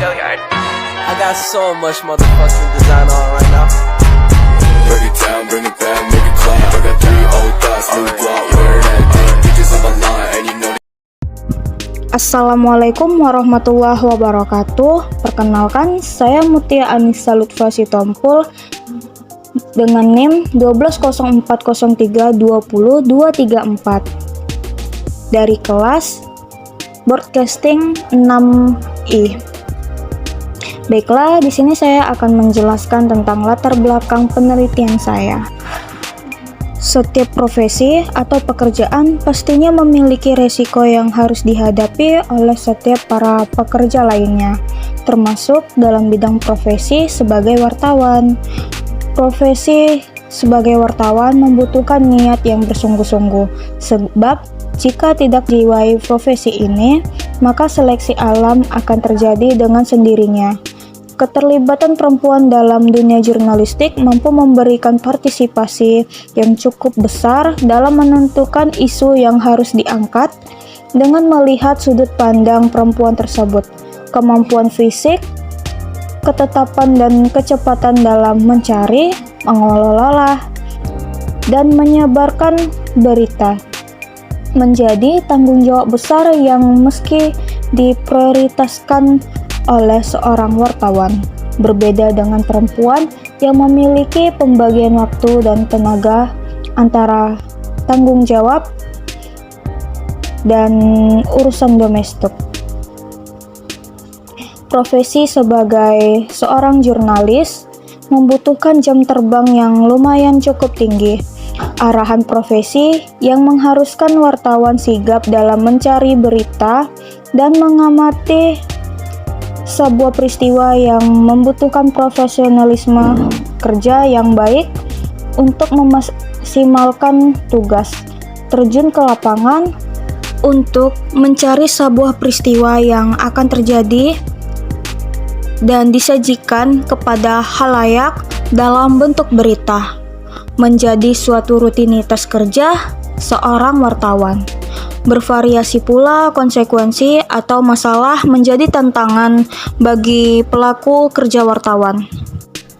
I got so much motherfucking design on right now. Break it down, bring it back, make it clap. I got 3 old thoughts, new block, wear that thing. Bitches on my line, and you know. Assalamualaikum warahmatullahi wabarakatuh. Perkenalkan, saya Mutia Anissa Lutfa Sitompul dengan NIM 12040320234 dari kelas Broadcasting 6I. Baiklah, di sini saya akan menjelaskan tentang latar belakang penelitian saya. Setiap profesi atau pekerjaan pastinya memiliki resiko yang harus dihadapi oleh setiap para pekerja lainnya, termasuk dalam bidang profesi sebagai wartawan. Profesi sebagai wartawan membutuhkan niat yang bersungguh-sungguh, sebab jika tidak jiwai profesi ini, maka seleksi alam akan terjadi dengan sendirinya. Keterlibatan perempuan dalam dunia jurnalistik mampu memberikan partisipasi yang cukup besar dalam menentukan isu yang harus diangkat dengan melihat sudut pandang perempuan tersebut, kemampuan fisik, ketetapan dan kecepatan dalam mencari, mengelola, dan menyebarkan berita menjadi tanggung jawab besar yang meski diprioritaskan oleh seorang wartawan. Berbeda dengan perempuan yang memiliki pembagian waktu dan tenaga antara tanggung jawab dan urusan domestik. Profesi sebagai seorang jurnalis membutuhkan jam terbang yang lumayan cukup tinggi. Arahan profesi yang mengharuskan wartawan sigap dalam mencari berita dan mengamati sebuah peristiwa yang membutuhkan profesionalisme kerja yang baik untuk memaksimalkan tugas, terjun ke lapangan untuk mencari sebuah peristiwa yang akan terjadi dan disajikan kepada khalayak dalam bentuk berita, menjadi suatu rutinitas kerja seorang wartawan. Bervariasi pula konsekuensi atau masalah menjadi tantangan bagi pelaku kerja wartawan.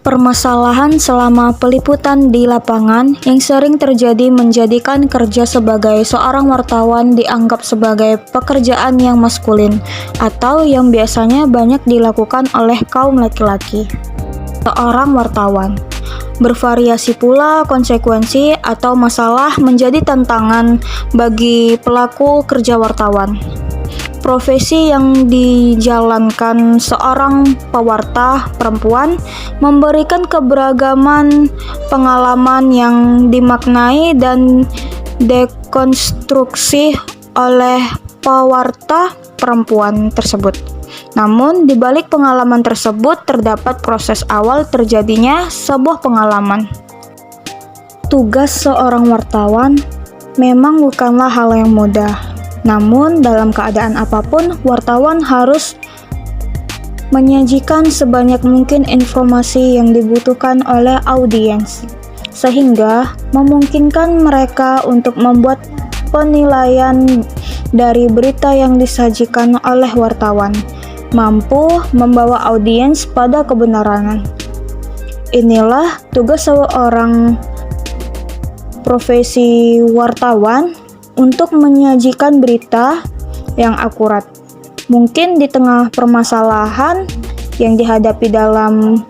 Permasalahan selama peliputan di lapangan yang sering terjadi menjadikan kerja sebagai seorang wartawan dianggap sebagai pekerjaan yang maskulin atau yang biasanya banyak dilakukan oleh kaum laki-laki. Seorang wartawan. Bervariasi pula konsekuensi atau masalah menjadi tantangan bagi pelaku kerja wartawan. Profesi yang dijalankan seorang pewarta perempuan memberikan keberagaman pengalaman yang dimaknai dan dekonstruksi oleh pewarta perempuan tersebut. Namun, di balik pengalaman tersebut terdapat proses awal terjadinya sebuah pengalaman. Tugas seorang wartawan memang bukanlah hal yang mudah. Namun, dalam keadaan apapun, wartawan harus menyajikan sebanyak mungkin informasi yang dibutuhkan oleh audiens, sehingga memungkinkan mereka untuk membuat penilaian dari berita yang disajikan oleh wartawan, mampu membawa audiens pada kebenaran. Inilah tugas seorang profesi wartawan untuk menyajikan berita yang akurat. Mungkin di tengah permasalahan yang dihadapi dalam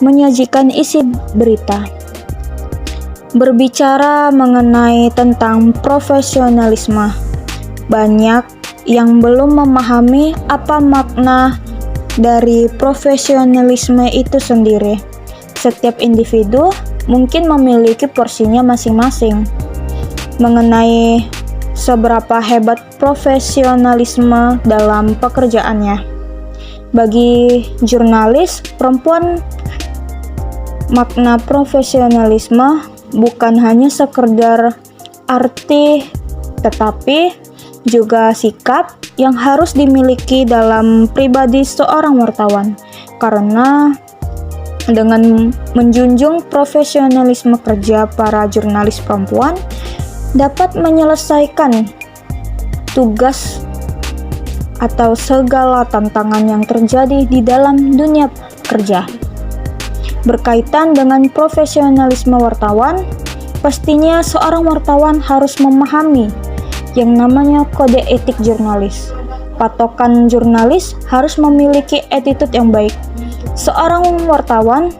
menyajikan isi berita. Berbicara mengenai tentang profesionalisme, banyak yang belum memahami apa makna dari profesionalisme itu sendiri. Setiap individu mungkin memiliki porsinya masing-masing mengenai seberapa hebat profesionalisme dalam pekerjaannya. Bagi jurnalis perempuan, makna profesionalisme bukan hanya sekedar arti, tetapi juga sikap yang harus dimiliki dalam pribadi seorang wartawan, karena dengan menjunjung profesionalisme kerja para jurnalis perempuan dapat menyelesaikan tugas atau segala tantangan yang terjadi di dalam dunia kerja. Berkaitan dengan profesionalisme wartawan, pastinya seorang wartawan harus memahami yang namanya kode etik jurnalis. Patokan jurnalis harus memiliki attitude yang baik. Seorang wartawan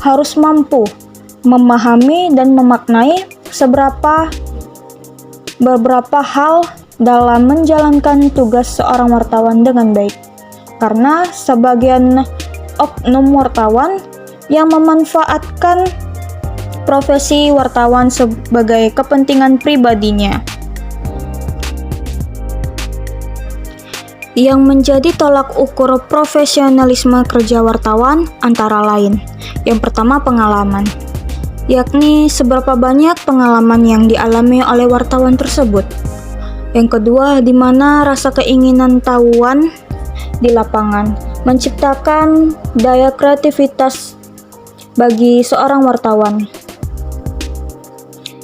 harus mampu memahami dan memaknai beberapa hal dalam menjalankan tugas seorang wartawan dengan baik. Karena sebagian oknum wartawan yang memanfaatkan profesi wartawan sebagai kepentingan pribadinya. Yang menjadi tolak ukur profesionalisme kerja wartawan antara lain. Yang pertama, pengalaman, yakni seberapa banyak pengalaman yang dialami oleh wartawan tersebut. Yang kedua, di mana rasa keinginan tahuan di lapangan menciptakan daya kreativitas bagi seorang wartawan.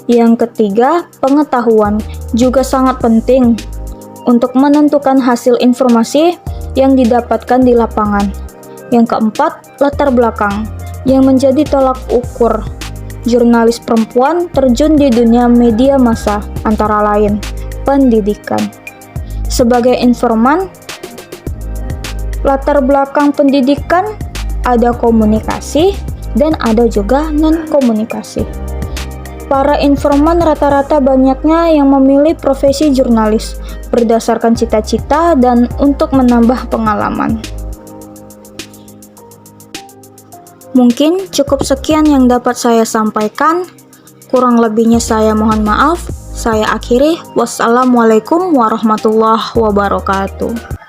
Yang ketiga, pengetahuan juga sangat penting untuk menentukan hasil informasi yang didapatkan di lapangan. Yang keempat, latar belakang yang menjadi tolak ukur jurnalis perempuan terjun di dunia media massa, antara lain pendidikan. Sebagai informan, latar belakang pendidikan ada komunikasi dan ada juga non-komunikasi. Para informan rata-rata banyaknya yang memilih profesi jurnalis berdasarkan cita-cita dan untuk menambah pengalaman. Mungkin cukup sekian yang dapat saya sampaikan. Kurang lebihnya saya mohon maaf. Saya akhiri. Wassalamualaikum warahmatullahi wabarakatuh.